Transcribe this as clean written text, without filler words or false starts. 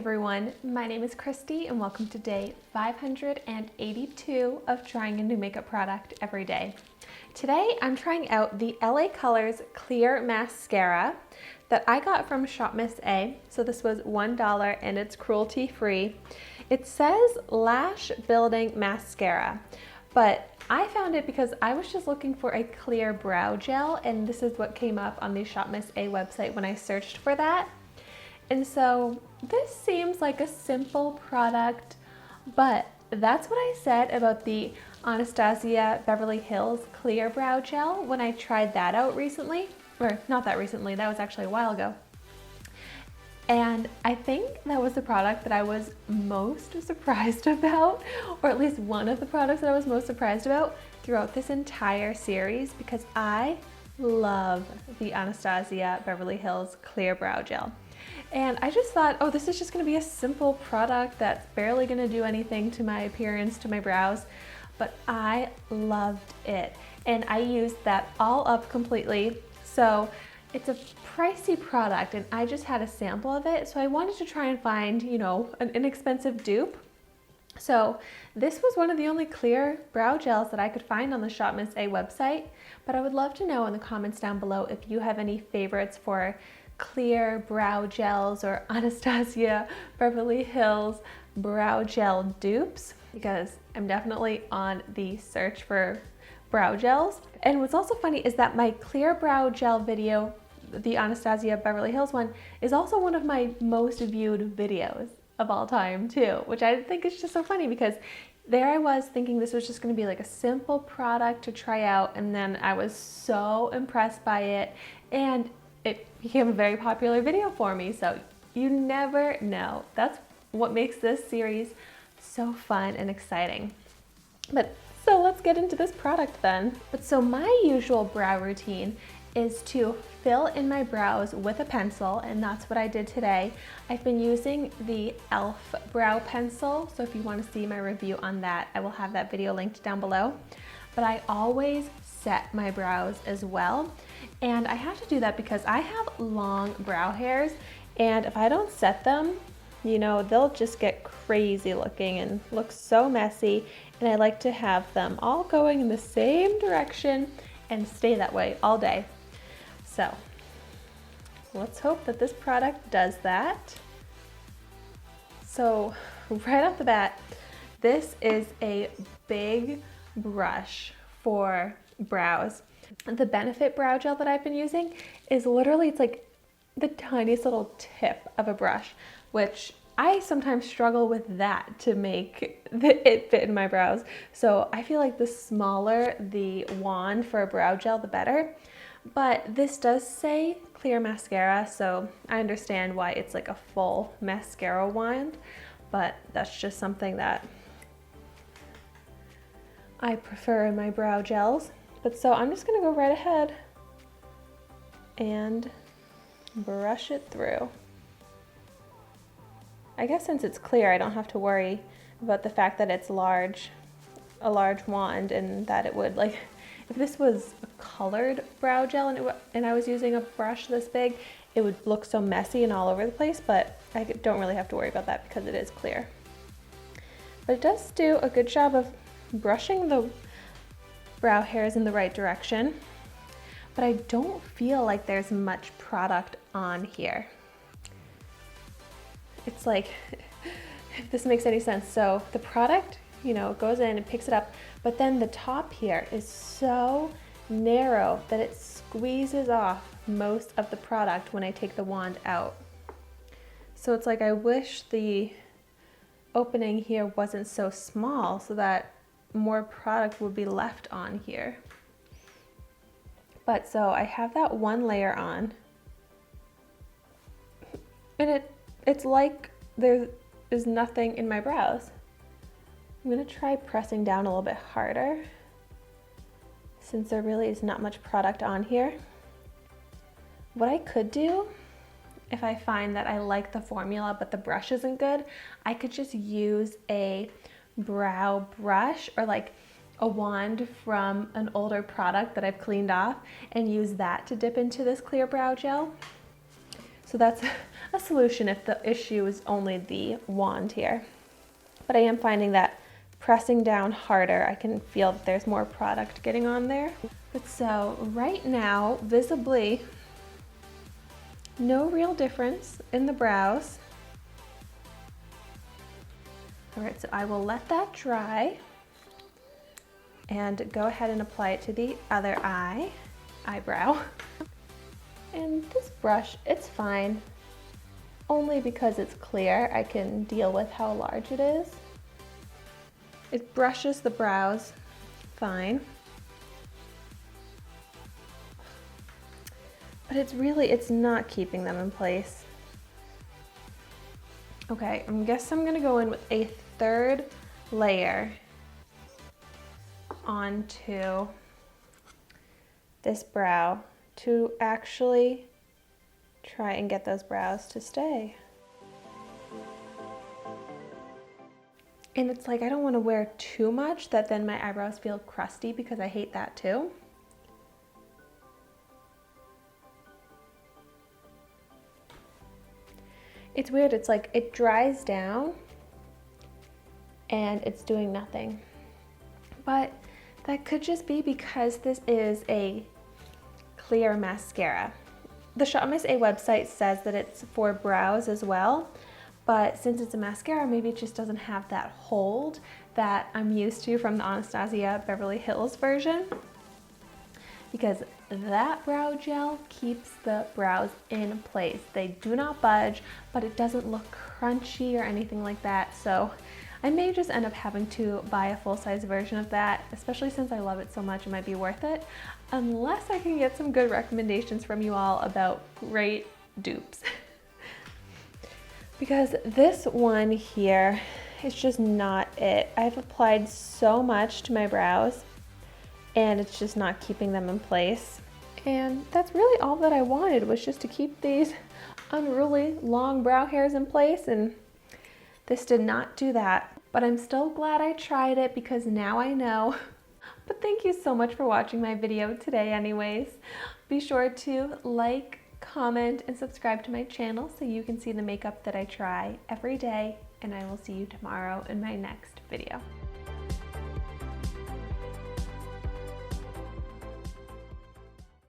everyone, my name is Christy and welcome to day 582 of trying a new makeup product every day. Today I'm trying out the LA Colors Clear Mascara that I got from Shop Miss A. So this was $1 and it's cruelty free. It says lash building mascara, but I found it because I was just looking for a clear brow gel, and this is what came up on the Shop Miss A website when I searched for that. And so this seems like a simple product, but that's what I said about the Anastasia Beverly Hills Clear Brow Gel when I tried that out recently, or not that recently, that was actually a while ago. And I think that was the product that I was most surprised about, or at least one of the products that I was most surprised about throughout this entire series, because I love the Anastasia Beverly Hills Clear Brow Gel. And I just thought, oh, this is just gonna be a simple product that's barely gonna do anything to my appearance, to my brows, but I loved it. And I used that all up completely. So it's a pricey product and I just had a sample of it. So I wanted to try and find, an inexpensive dupe. So this was one of the only clear brow gels that I could find on the Shop Miss A website, but I would love to know in the comments down below if you have any favorites for clear brow gels or Anastasia Beverly Hills brow gel dupes, because I'm definitely on the search for brow gels. And what's also funny is that my clear brow gel video, the Anastasia Beverly Hills one, is also one of my most viewed videos of all time too, which I think is just so funny because there I was thinking this was just going to be like a simple product to try out, and then I was so impressed by it and it became a very popular video for me. So you never know. That's what makes this series so fun and exciting. So let's get into this product then. So my usual brow routine is to fill in my brows with a pencil, and that's what I did today. I've been using the e.l.f. brow pencil, so if you want to see my review on that, I will have that video linked down below. But I always set my brows as well, and I have to do that because I have long brow hairs, and if I don't set them, they'll just get crazy looking and look so messy, and I like to have them all going in the same direction and stay that way all day. So let's hope that this product does that. So right off the bat, this is a big brush for brows. The Benefit brow gel that I've been using is literally, it's like the tiniest little tip of a brush, which I sometimes struggle with that to make it fit in my brows. So I feel like the smaller the wand for a brow gel, the better. But this does say clear mascara, so I understand why it's like a full mascara wand, but that's just something that I prefer in my brow gels. But so I'm just gonna go right ahead and brush it through. I guess since it's clear, I don't have to worry about the fact that it's a large wand, and that it would, like, if this was a colored brow gel and I was using a brush this big, it would look so messy and all over the place, but I don't really have to worry about that because it is clear. But it does do a good job of brushing the brow hairs in the right direction, but I don't feel like there's much product on here. It's like, if this makes any sense. So the product, goes in and picks it up, but then the top here is so narrow that it squeezes off most of the product when I take the wand out. So it's like I wish the opening here wasn't so small so that more product would be left on here. But so I have that one layer on, and it's like there is nothing in my brows. I'm gonna try pressing down a little bit harder since there really is not much product on here. What I could do, if I find that I like the formula but the brush isn't good, I could just use a brow brush or like a wand from an older product that I've cleaned off and use that to dip into this clear brow gel. So that's a solution if the issue is only the wand here. But I am finding that pressing down harder, I can feel that there's more product getting on there. But so right now, visibly, no real difference in the brows. All right, so I will let that dry and go ahead and apply it to the other eyebrow. And this brush, it's fine. Only because it's clear, I can deal with how large it is. It brushes the brows fine. But it's not keeping them in place. Okay, I guess I'm gonna go in with a third layer onto this brow to actually try and get those brows to stay. And it's like, I don't want to wear too much that then my eyebrows feel crusty, because I hate that too. It's weird, it's like it dries down and it's doing nothing. But that could just be because this is a clear mascara. The Shop Miss A website says that it's for brows as well, but since it's a mascara, maybe it just doesn't have that hold that I'm used to from the Anastasia Beverly Hills version, because that brow gel keeps the brows in place. They do not budge, but it doesn't look crunchy or anything like that. So I may just end up having to buy a full-size version of that, especially since I love it so much. It might be worth it, unless I can get some good recommendations from you all about great dupes. Because this one here is just not it. I've applied so much to my brows and it's just not keeping them in place. And that's really all that I wanted, was just to keep these unruly long brow hairs in place, and this did not do that. But I'm still glad I tried it, because now I know. But thank you so much for watching my video today anyways. Be sure to like, comment, and subscribe to my channel so you can see the makeup that I try every day, and I will see you tomorrow in my next video.